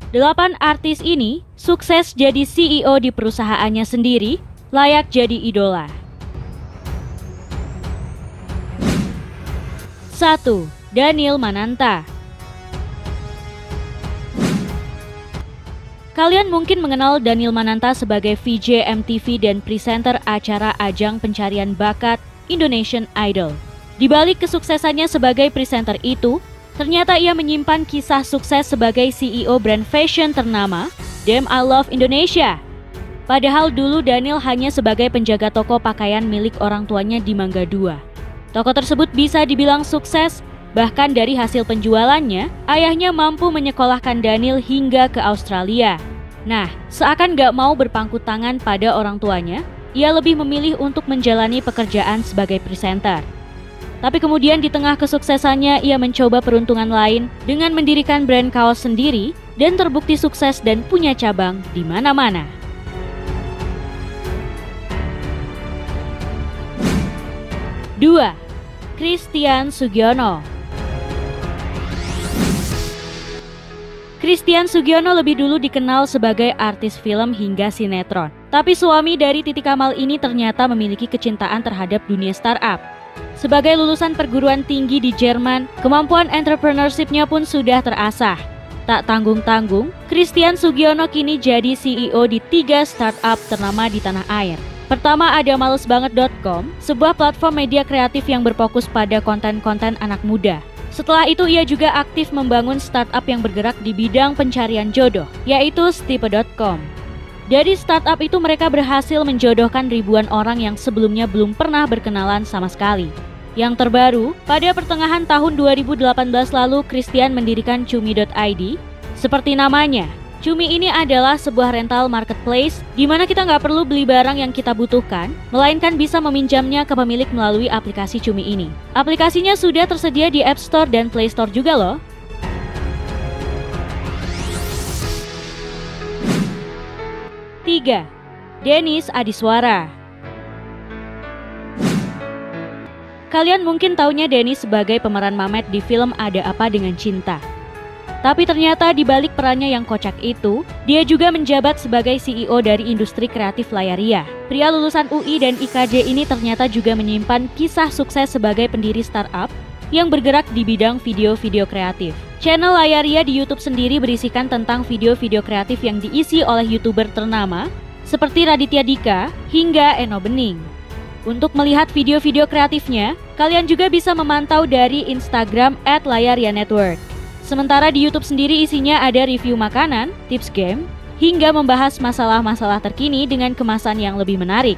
8 artis ini sukses jadi CEO di perusahaannya sendiri, layak jadi idola. 1. Daniel Mananta. Kalian mungkin mengenal Daniel Mananta sebagai VJ MTV dan presenter acara ajang pencarian bakat Indonesian Idol. Di balik kesuksesannya sebagai presenter itu, ternyata ia menyimpan kisah sukses sebagai CEO brand fashion ternama, Damn I Love Indonesia. Padahal dulu Daniel hanya sebagai penjaga toko pakaian milik orang tuanya di Mangga 2. Toko tersebut bisa dibilang sukses, bahkan dari hasil penjualannya, ayahnya mampu menyekolahkan Daniel hingga ke Australia. Nah, seakan gak mau berpangku tangan pada orang tuanya, ia lebih memilih untuk menjalani pekerjaan sebagai presenter. Tapi kemudian di tengah kesuksesannya, ia mencoba peruntungan lain dengan mendirikan brand kaos sendiri dan terbukti sukses dan punya cabang di mana-mana. 2. Christian Sugiono. Christian Sugiono lebih dulu dikenal sebagai artis film hingga sinetron. Tapi suami dari Titi Kamal ini ternyata memiliki kecintaan terhadap dunia startup. Sebagai lulusan perguruan tinggi di Jerman, kemampuan entrepreneurship-nya pun sudah terasah. Tak tanggung-tanggung, Christian Sugiono kini jadi CEO di 3 startup ternama di tanah air. Pertama ada malesbanget.com, sebuah platform media kreatif yang berfokus pada konten-konten anak muda. Setelah itu ia juga aktif membangun startup yang bergerak di bidang pencarian jodoh, yaitu stipe.com. Dari startup itu mereka berhasil menjodohkan ribuan orang yang sebelumnya belum pernah berkenalan sama sekali. Yang terbaru, pada pertengahan tahun 2018 lalu Christian mendirikan Cumi.id. Seperti namanya, Cumi ini adalah sebuah rental marketplace di mana kita nggak perlu beli barang yang kita butuhkan, melainkan bisa meminjamnya ke pemilik melalui aplikasi Cumi ini. Aplikasinya sudah tersedia di App Store dan Play Store juga loh. 3. Dennis Adiswara. Kalian mungkin taunya Dennis sebagai pemeran Mamet di film Ada Apa Dengan Cinta. Tapi ternyata di balik perannya yang kocak itu, dia juga menjabat sebagai CEO dari industri kreatif Layaria. Pria lulusan UI dan IKJ ini ternyata juga menyimpan kisah sukses sebagai pendiri startup yang bergerak di bidang video-video kreatif. Channel Layaria di YouTube sendiri berisikan tentang video-video kreatif yang diisi oleh YouTuber ternama seperti Raditya Dika hingga Eno Bening. Untuk melihat video-video kreatifnya, kalian juga bisa memantau dari Instagram @layarianetwork. Sementara di YouTube sendiri isinya ada review makanan, tips game, hingga membahas masalah-masalah terkini dengan kemasan yang lebih menarik.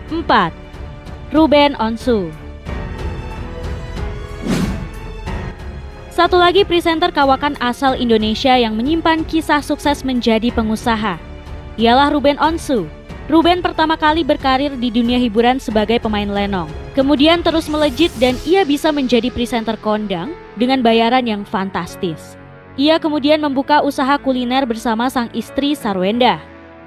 4. Ruben Onsu. Satu lagi presenter kawakan asal Indonesia yang menyimpan kisah sukses menjadi pengusaha, ialah Ruben Onsu. Ruben pertama kali berkarir di dunia hiburan sebagai pemain lenong. Kemudian terus melejit dan ia bisa menjadi presenter kondang dengan bayaran yang fantastis. Ia kemudian membuka usaha kuliner bersama sang istri Sarwenda.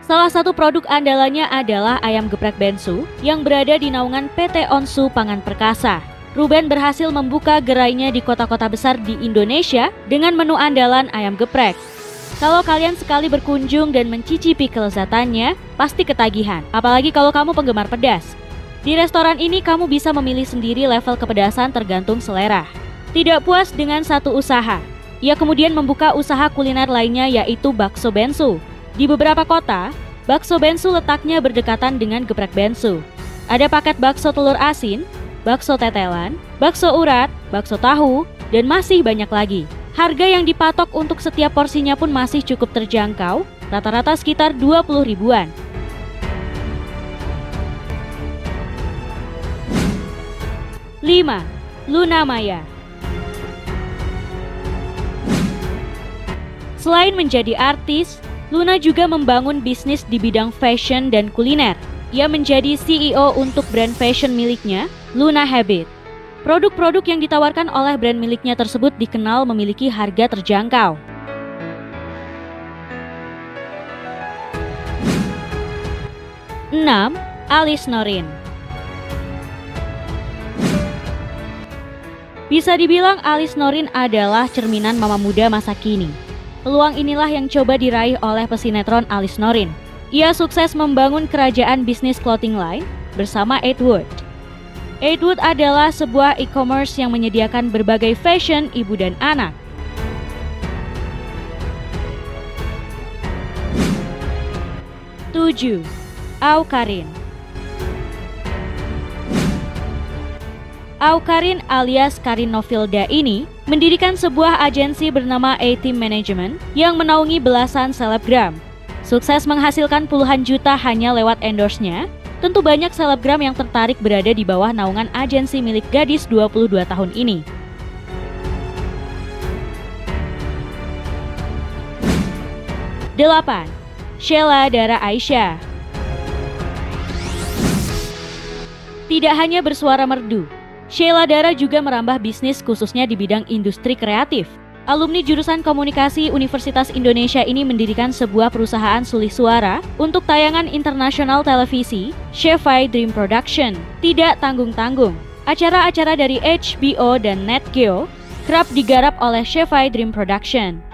Salah satu produk andalannya adalah ayam geprek Bensu yang berada di naungan PT Onsu Pangan Perkasa. Ruben berhasil membuka gerainya di kota-kota besar di Indonesia dengan menu andalan ayam geprek. Kalau kalian sekali berkunjung dan mencicipi kelezatannya, pasti ketagihan, apalagi kalau kamu penggemar pedas. Di restoran ini kamu bisa memilih sendiri level kepedasan tergantung selera. Tidak puas dengan satu usaha, ia kemudian membuka usaha kuliner lainnya yaitu Bakso Bensu. Di beberapa kota, Bakso Bensu letaknya berdekatan dengan geprek Bensu. Ada paket bakso telur asin, bakso tetelan, bakso urat, bakso tahu, dan masih banyak lagi. Harga yang dipatok untuk setiap porsinya pun masih cukup terjangkau, rata-rata sekitar 20 ribuan. 5. Luna Maya. Selain menjadi artis, Luna juga membangun bisnis di bidang fashion dan kuliner. Ia menjadi CEO untuk brand fashion miliknya, Luna Habit. Produk-produk yang ditawarkan oleh brand miliknya tersebut dikenal memiliki harga terjangkau. 6. Alice Norin. Bisa dibilang Alice Norrin adalah cerminan mama muda masa kini. Peluang inilah yang coba diraih oleh pesinetron Alice Norrin. Ia sukses membangun kerajaan bisnis clothing line bersama Ed Wood. Ed Wood adalah sebuah e-commerce yang menyediakan berbagai fashion ibu dan anak. Tujuh, Awkarin. Awkarin alias Karin Novilda ini mendirikan sebuah agensi bernama A-Team Management yang menaungi belasan selebgram. Sukses menghasilkan puluhan juta hanya lewat endorse-nya. Tentu banyak selebgram yang tertarik berada di bawah naungan agensi milik gadis 22 tahun ini. Delapan, Sheila Dara Aisha. Tidak hanya bersuara merdu, Sheila Dara juga merambah bisnis khususnya di bidang industri kreatif. Alumni jurusan komunikasi Universitas Indonesia ini mendirikan sebuah perusahaan sulih suara untuk tayangan internasional televisi, Shefai Dream Production. Tidak tanggung-tanggung, acara-acara dari HBO dan Nat Geo kerap digarap oleh Shefai Dream Production.